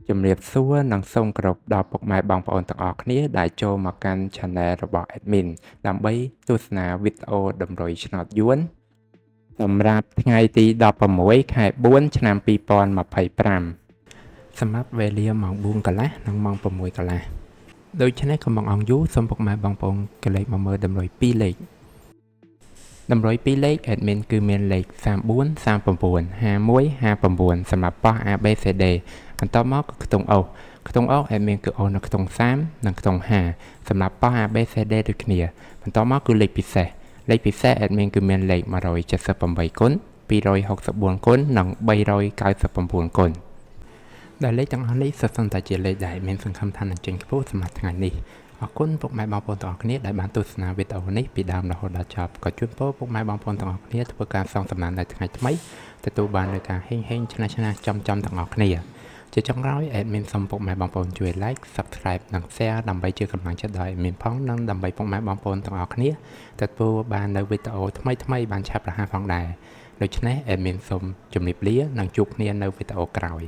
ជំរាបសួរនិងសូមគោរពដល់ពុកម៉ែបងប្អូនទាំងអស់គ្នាដែលចូលមកកាន់ Channel របស់ Admin ដើម្បីទស្សនាវីដេអូតម្រុយឆ្នោតយួនសម្រាប់ថ្ងៃទី16ខែ4ឆ្នាំ2025សម្រាប់វេលាម៉ោង4កន្លះនិងម៉ោង6កន្លះដូច្នេះកុំបង្អង់យូរសូមពុកម៉ែបងប្អូនកលេចមកមើលតម្រុយ2លេខតម្រុយ2លេខ Admin គឺមានលេខ34 39 51 59សម្រាប់ប៉ោះ ABCD បន្តមកគឺខ្ទង់អូសខ្ទង់អូស Admin គឺអូសនៅខ្ទង់30និងខ្ទង់50សម្រាប់ប៉ោះ ABCD ដូចគ្នាបន្តមកគឺលេខពិសេសAdmin គឺមានលេខ178គុណ264គុណនិង399គុណដែលលេខទាំងអស់នេះសុទ្ធសឹងតែជាលេខដែលមានសង្ឃឹមថានឹងចេញខ្ពស់សម្រាប់ថ្ងៃនេះអរគុណពុកម៉ែបងប្អូនទាំងអស់គ្នាដែលបានទស្សនាវីដេអូនេះពីដើមរហូតដល់ចប់ក៏ជូនពរពុកម៉ែបងប្អូនទាំងអស់គ្នាធ្វើការសងសំណាននៅថ្ងៃថ្មីទទួលបាននូវការហេងឆ្នះចំទាំងអស់គ្នាជាចុងក្រោយ Admin សូមពុកម៉ែបងប្អូនជួយ Like Subscribe និង Share ដើម្បីជាកម្លាំងចិត្តដល់ Admin ផងនិងដើម្បីពុកម៉ែបងប្អូនទាំងអស់គ្នាទទួលបាននូវវីដេអូថ្មីបានឆាប់រហ័សផងដែរដូច្នេះ Admin សូមជម្រាបលានិងជួបគ្នានៅវីដេអូក្រោយ